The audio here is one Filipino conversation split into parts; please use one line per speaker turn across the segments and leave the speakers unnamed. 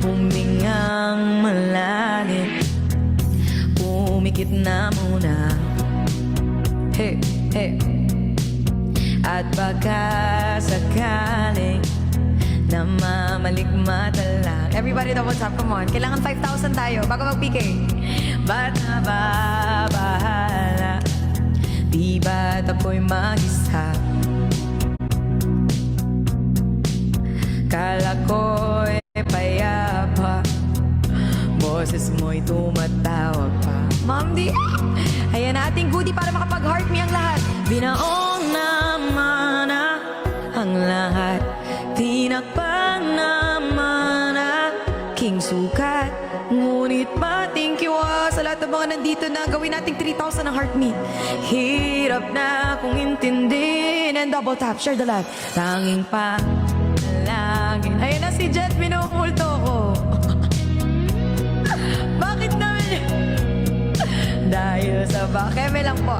Humingang malalim, pumikit na muna. Hey, hey. At baka sakaling namamalikmata lang. Everybody double tap, come on. Kailangan 5,000 tayo bago mag-PK. Ba't nababahala? Di ba't ako'y mag-isa? Kala ko'y payapa, boses mo'y tumatawag pa. Ma'am di, ayan na ating goodie para makapag-heart me ang lahat. Binaong naman na ang lahat, tinakpan naman na king sukat. Ngunit thank you sa lahat ng mga nandito na gawin nating 3,000 ang heart me. Hirap na kung intindihin. And double tap, share the live. Tanging pa lagi. Ayun na si Jet, minumulto ko. Bakit naman? Dahil sa bakeme lang po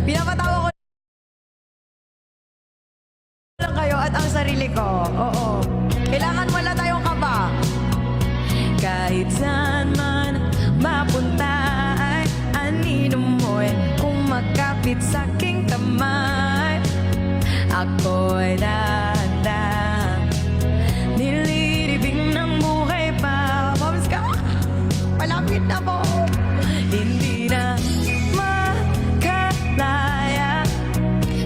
pinapatawa ko lang kayo at ang sarili ko. Oo. Kailangan wala tayong kaba. Kahit saan man mapunta ay anino mo'y kumakapit sa aking kamay. Ako'y dahan-dahan nililibing ng buhay pa. Moms ka, malapit na po. Hindi na makalaya,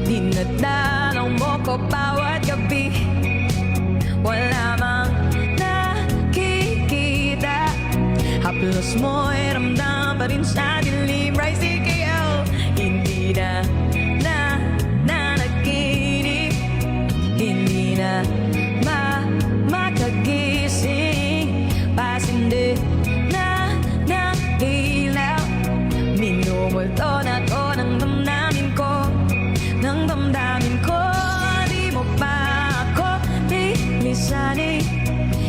dinadalaw mo ko bawat gabi. Wala mang nakikita, haplos mo'y ramdam pa rin sa dilim. Rise KL, hindi na nanaginip, hindi na makagising. Pasindi na ilaw, minumulto na ko ng damdamin ko, ng damdamin ko. Di mo pa ako bilisanin,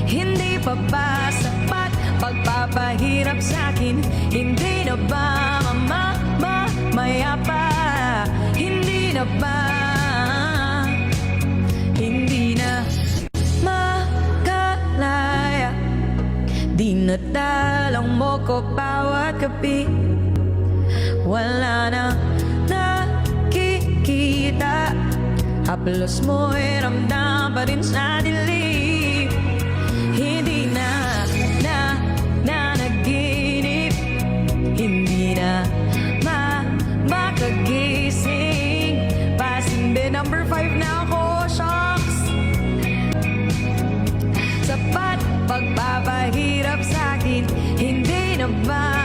hindi pa ba sapat pagpapahirap sa'kin? Hindi na ba mamaya pa? Hindi na ba? Hindi na makalaya, dinadalang mo ko bawat gabi. Wala na nakikita, haplos mo'y ramdam pa rin sa dilim. Hindi na nanaginip, hindi na makagising. Pasinde number 5 na ako, shocks. Sapat pagpapahirap sa'kin, hindi na ba?